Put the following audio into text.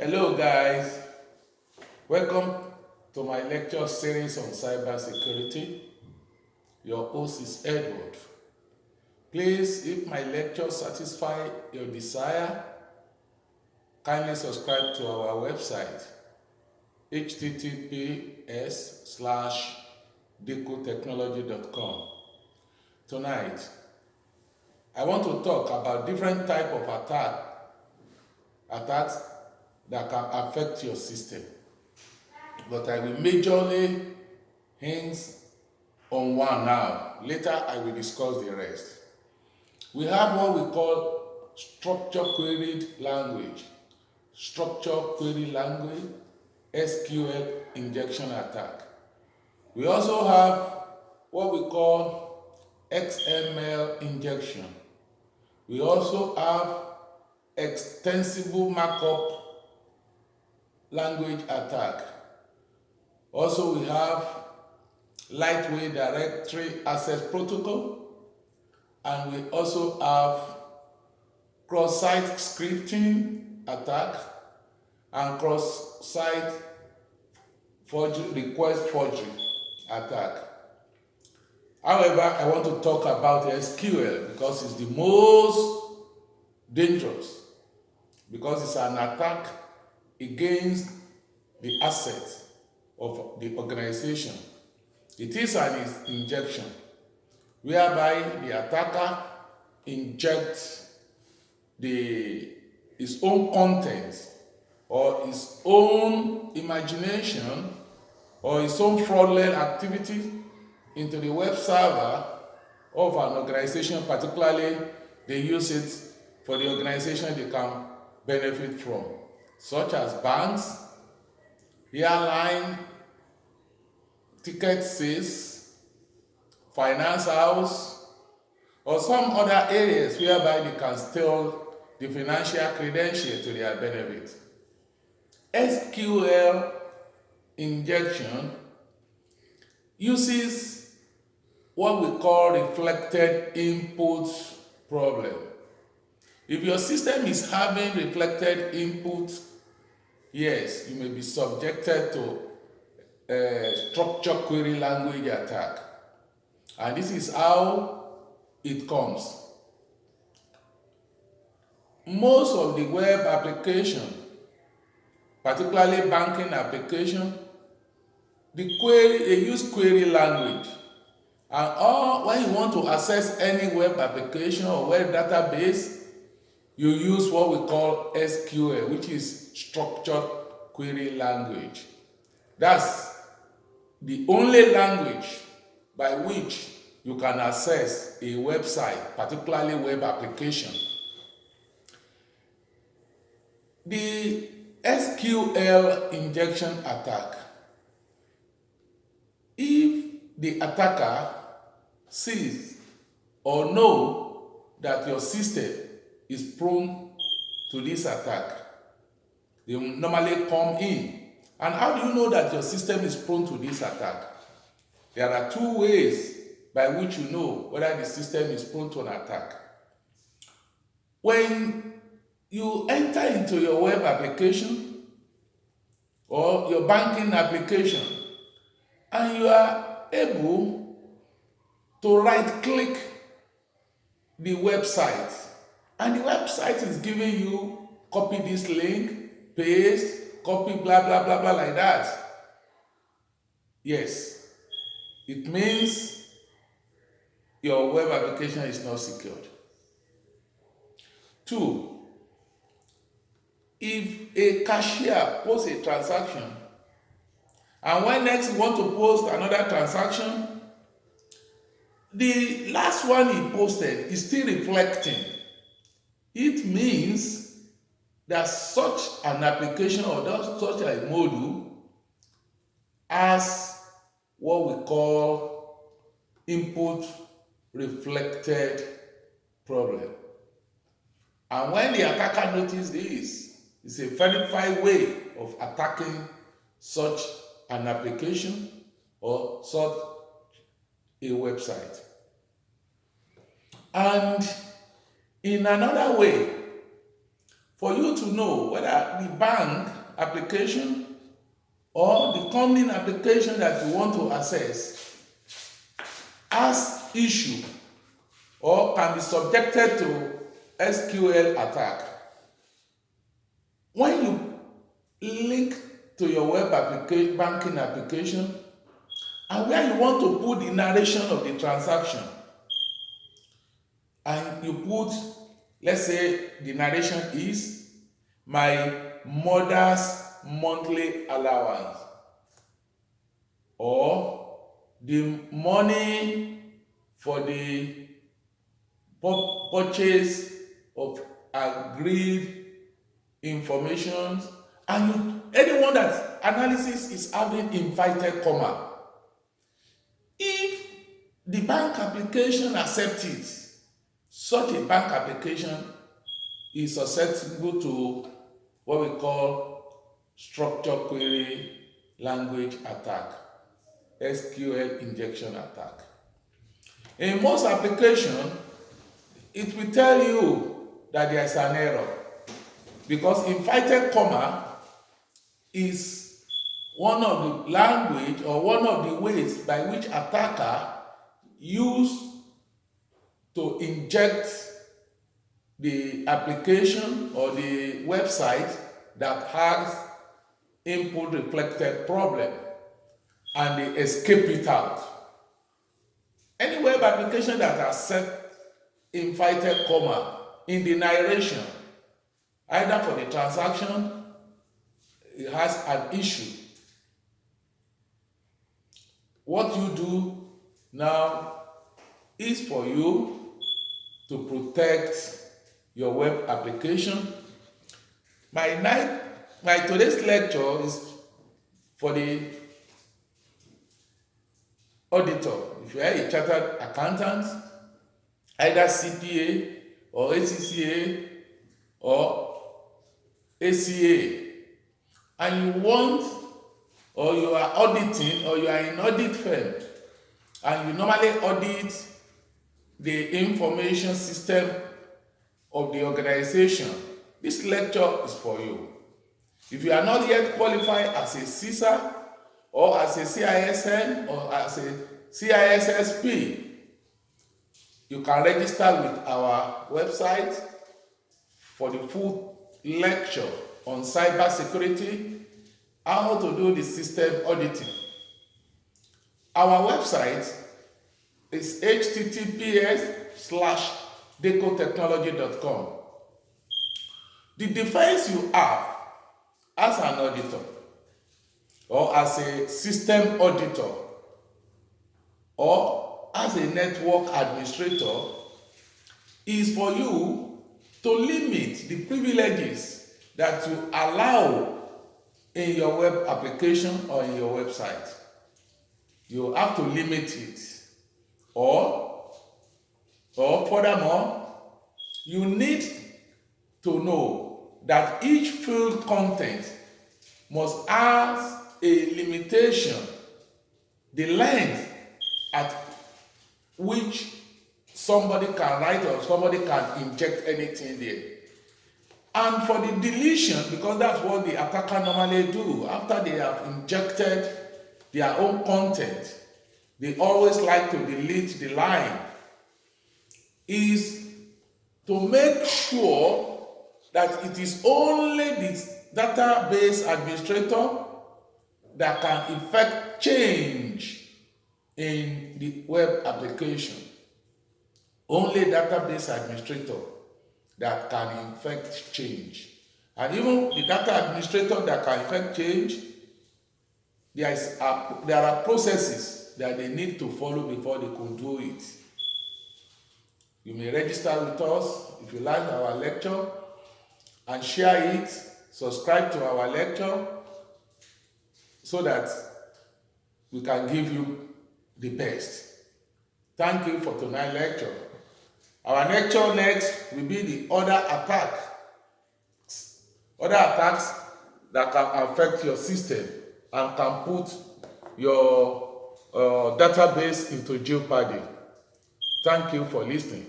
Hello guys, welcome to my lecture series on cybersecurity. Your host is Edward. Please, if my lecture satisfy your desire, kindly subscribe to our website https:/decotechnology.com. Tonight, I want to talk about different type of attacks that can affect your system. But I will majorly hints on one now. Later, I will discuss the rest. We have what we call structure queried language. Structure query language, SQL injection attack. We also have what we call XML injection. We also have extensible markup language attack. Also, we have lightweight directory access protocol, and we also have cross-site scripting attack and cross-site request forgery attack. However, I want to talk about SQL because it's the most dangerous, because it's an attack against the assets of the organization. It is an injection whereby the attacker injects his own content or his own imagination or his own fraudulent activity into the web server of an organization. Particularly, they use it for the organization they can benefit from, such as banks, airline, ticket sales, finance house, or some other areas whereby they can steal the financial credential to their benefit. SQL injection uses what we call reflected input problem. If your system is having reflected input, yes, you may be subjected to a structure query language attack. And this is how it comes. Most of the web application, particularly banking application, they use query language. And when you want to access any web application or web database, you use what we call SQL, which is structured query language. That's the only language by which you can access a website, particularly web application. The SQL injection attack. If the attacker sees or know that your system is prone to this attack, they will normally come in. And how do you know that your system is prone to this attack? There are two ways by which you know whether the system is prone to an attack. When you enter into your web application or your banking application and you are able to right-click the website, and the website is giving you copy this link, paste, copy, blah, blah, blah, blah, like that. Yes, it means your web application is not secured. 2, if a cashier posts a transaction, and when next you want to post another transaction, the last one he posted is still reflecting. It means that such an application or such a module has what we call input reflected problem. And when the attacker notices this, it's a verified way of attacking such an application or such a website. And in another way, for you to know whether the bank application or the company application that you want to access has issue or can be subjected to SQL attack. When you link to your web banking application and where you want to put the narration of the transaction, and you put, let's say the narration is my mother's monthly allowance, or the money for the purchase of agreed information, and anyone that analysis is having invited comma, if the bank application accepts it, such a bank application is susceptible to what we call structured query language attack, SQL injection attack. In most applications, it will tell you that there is an error because invited comma is one of the language or one of the ways by which attacker use to inject the application or the website that has input reflected problem, and they escape it out. Any web application that has set invited comma in the narration, either for the transaction, it has an issue. What you do now is for you to protect your web application. My today's lecture is for the auditor. If you are a chartered accountant, either CPA or ACCA or ACA, and you want, or you are auditing, or you are in audit firm, and you normally audit the information system of the organization, this lecture is for you. If you are not yet qualified as a CISA or as a CISN or as a CISSP, you can register with our website for the full lecture on cybersecurity, how to do the system auditing. Our website is https:/decotechnology.com. The defense you have as an auditor or as a system auditor or as a network administrator is for you to limit the privileges that you allow in your web application or in your website. You have to limit it. Or furthermore, you need to know that each field content must have a limitation, the length at which somebody can write or somebody can inject anything there. And for the deletion, because that's what the attacker normally do, after they have injected their own content, they always like to delete the line, is to make sure that it is only the database administrator that can effect change in the web application. Only database administrator that can effect change. And even the data administrator that can effect change, there are processes that they need to follow before they can do it. You may register with us if you like our lecture and share it, subscribe to our lecture so that we can give you the best. Thank you for tonight's lecture. Our lecture next will be the other attacks that can affect your system and can put your database into jeopardy. Thank you for listening.